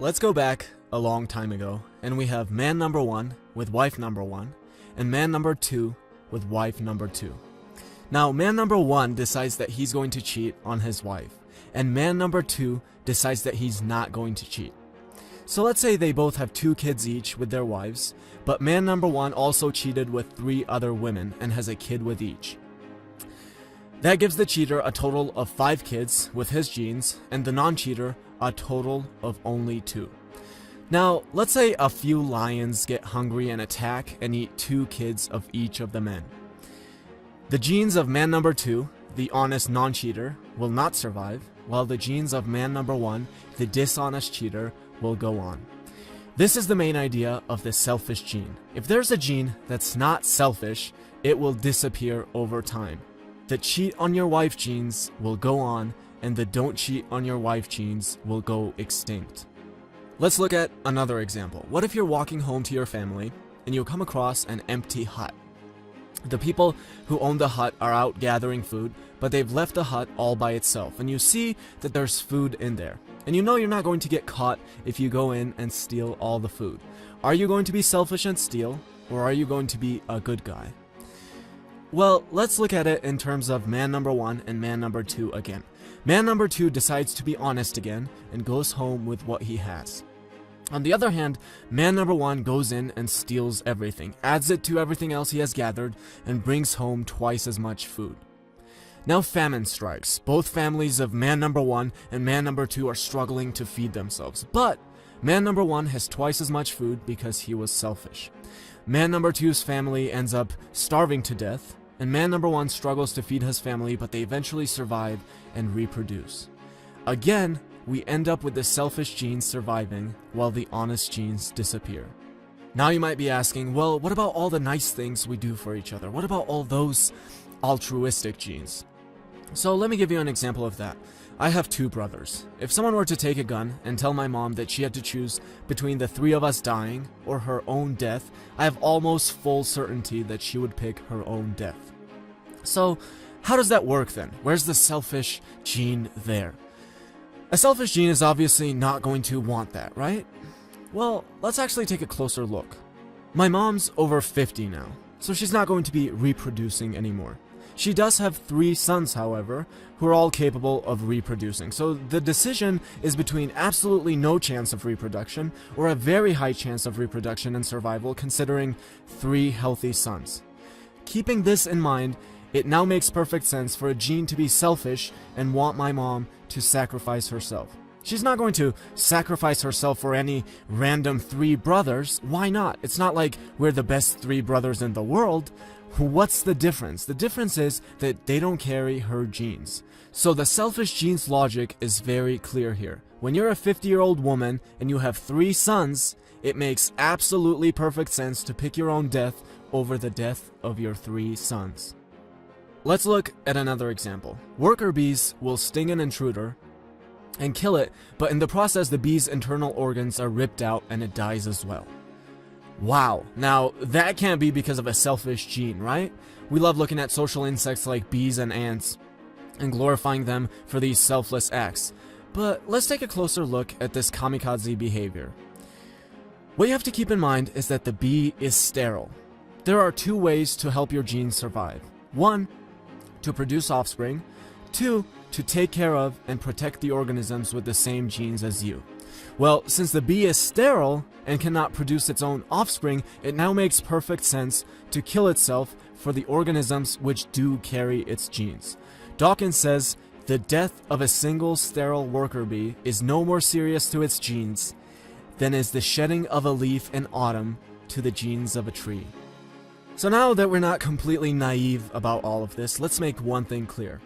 Let's go back a long time ago, and we have man number 1 with wife number 1, and man number 2 with wife number 2. Now, man number 1 decides that he's going to cheat on his wife, and man number 2 decides that he's not going to cheat. So let's say they both have 2 kids each with their wives, but man number 1 also cheated with 3 other women and has a kid with each. That gives the cheater a total of 5 kids with his genes, and the non-cheater a total of only 2. Now, let's say a few lions get hungry and attack and eat 2 kids of each of the men. The genes of man number 2, the honest non-cheater, will not survive, while the genes of man number 1, the dishonest cheater, will go on. This is the main idea of the selfish gene. If there's a gene that's not selfish, it will disappear over time. The cheat on your wife genes will go on, and the don't cheat on your wife genes will go extinct. Let's look at another example. What if you're walking home to your family and you come across an empty hut? The people who own the hut are out gathering food, but they've left the hut all by itself, and you see that there's food in there. And you know you're not going to get caught if you go in and steal all the food. Are you going to be selfish and steal, or are you going to be a good guy? Well, let's look at it in terms of man number 1 and man number 2 again. Man number 2 decides to be honest again and goes home with what he has. On the other hand, man number 1 goes in and steals everything, adds it to everything else he has gathered, and brings home twice as much food. Now famine strikes. Both families of man number 1 and man number 2 are struggling to feed themselves, but man number 1 has twice as much food because he was selfish. Man number 2's family ends up starving to death, and man number 1 struggles to feed his family, but they eventually survive and reproduce. Again, we end up with the selfish genes surviving while the honest genes disappear. Now you might be asking, well, what about all the nice things we do for each other? What about all those altruistic genes? So let me give you an example of that. I have 2 brothers. If someone were to take a gun and tell my mom that she had to choose between the 3 of us dying or her own death, I have almost full certainty that she would pick her own death. So how does that work then? Where's the selfish gene there? A selfish gene is obviously not going to want that, right? Well, let's actually take a closer look. My mom's over 50 now, so she's not going to be reproducing anymore. She does have 3 sons, however, who are all capable of reproducing. So the decision is between absolutely no chance of reproduction or a very high chance of reproduction and survival, considering 3 healthy sons. Keeping this in mind, it now makes perfect sense for a gene to be selfish and want my mom to sacrifice herself. She's not going to sacrifice herself for any random 3 brothers. Why not? It's not like we're the best 3 brothers in the world. What's the difference? The difference is that they don't carry her genes. So the selfish genes logic is very clear here. When you're a 50-year-old woman and you have 3 sons, it makes absolutely perfect sense to pick your own death over the death of your 3 sons. Let's look at another example. Worker bees will sting an intruder and kill it, but in the process the bee's internal organs are ripped out and it dies as well. Wow, now that can't be because of a selfish gene, right? We love looking at social insects like bees and ants and glorifying them for these selfless acts. But let's take a closer look at this kamikaze behavior. What you have to keep in mind is that the bee is sterile. There are 2 ways to help your genes survive. 1, to produce offspring. 2, to take care of and protect the organisms with the same genes as you. Well, since the bee is sterile and cannot produce its own offspring, it now makes perfect sense to kill itself for the organisms which do carry its genes. Dawkins says, the death of a single sterile worker bee is no more serious to its genes than is the shedding of a leaf in autumn to the genes of a tree. So now that we're not completely naive about all of this, let's make one thing clear.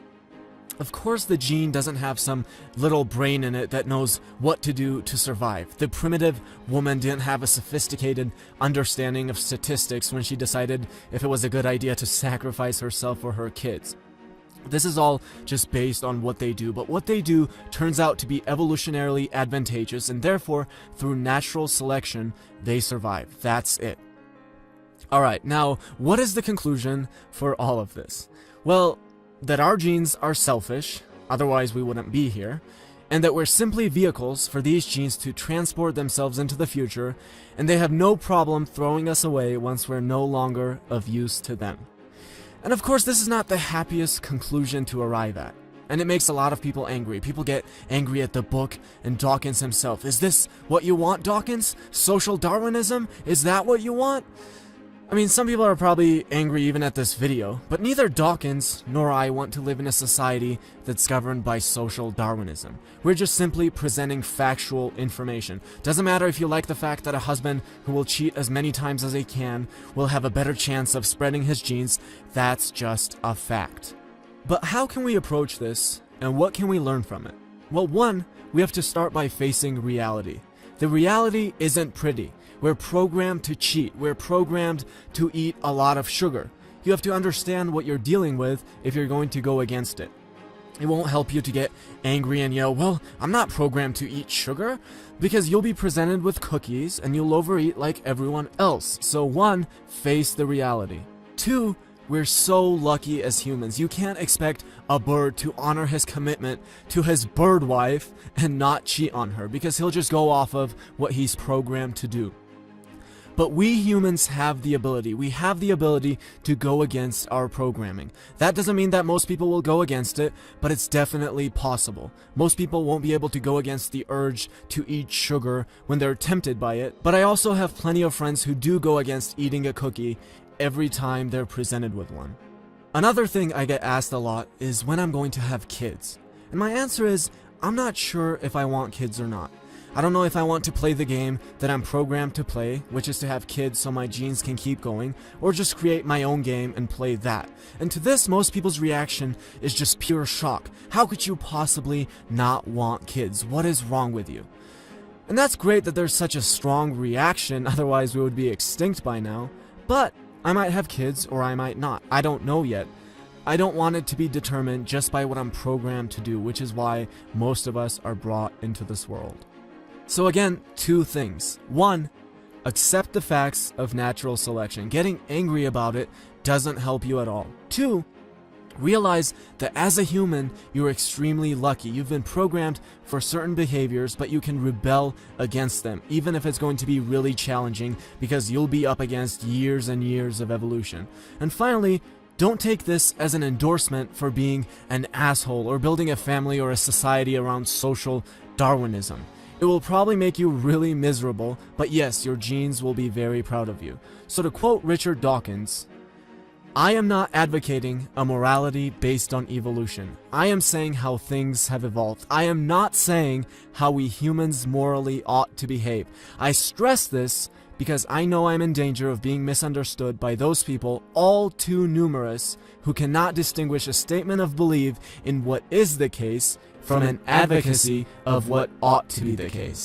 Of course the gene doesn't have some little brain in it that knows what to do to survive. The primitive woman didn't have a sophisticated understanding of statistics when she decided if it was a good idea to sacrifice herself for her kids. This is all just based on what they do, but what they do turns out to be evolutionarily advantageous, and therefore, through natural selection, they survive. That's it. Alright, now, what is the conclusion for all of this? Well, that our genes are selfish, otherwise we wouldn't be here, and that we're simply vehicles for these genes to transport themselves into the future, and they have no problem throwing us away once we're no longer of use to them. And of course, this is not the happiest conclusion to arrive at, and it makes a lot of people angry. People get angry at the book and Dawkins himself. Is this what you want, Dawkins? Social Darwinism? Is that what you want? I mean, some people are probably angry even at this video, but neither Dawkins nor I want to live in a society that's governed by social Darwinism. We're just simply presenting factual information. Doesn't matter if you like the fact that a husband who will cheat as many times as he can will have a better chance of spreading his genes. That's just a fact. But how can we approach this, and what can we learn from it? Well, one, we have to start by facing reality. The reality isn't pretty. We're programmed to cheat. We're programmed to eat a lot of sugar. You have to understand what you're dealing with if you're going to go against it. It won't help you to get angry and yell, well, I'm not programmed to eat sugar, because you'll be presented with cookies and you'll overeat like everyone else. So one, face the reality. Two, we're so lucky as humans. You can't expect a bird to honor his commitment to his bird wife and not cheat on her, because he'll just go off of what he's programmed to do. But we humans have the ability. We have the ability to go against our programming. That doesn't mean that most people will go against it, but it's definitely possible. Most people won't be able to go against the urge to eat sugar when they're tempted by it, but I also have plenty of friends who do go against eating a cookie every time they're presented with one. Another thing I get asked a lot is when I'm going to have kids. And my answer is, I'm not sure if I want kids or not. I don't know if I want to play the game that I'm programmed to play, which is to have kids so my genes can keep going, or just create my own game and play that. And to this, most people's reaction is just pure shock. How could you possibly not want kids? What is wrong with you? And that's great that there's such a strong reaction, otherwise we would be extinct by now. But I might have kids or I might not. I don't know yet. I don't want it to be determined just by what I'm programmed to do, which is why most of us are brought into this world. So again, two things. One, accept the facts of natural selection. Getting angry about it doesn't help you at all. Two, realize that as a human, you're extremely lucky. You've been programmed for certain behaviors, but you can rebel against them, even if it's going to be really challenging, because you'll be up against years and years of evolution. And finally, don't take this as an endorsement for being an asshole or building a family or a society around social Darwinism. It will probably make you really miserable, but yes, your genes will be very proud of you. So to quote Richard Dawkins, I am not advocating a morality based on evolution. I am saying how things have evolved. I am not saying how we humans morally ought to behave. I stress this because I know I'm in danger of being misunderstood by those people, all too numerous, who cannot distinguish a statement of belief in what is the case from an advocacy of what ought to be the case.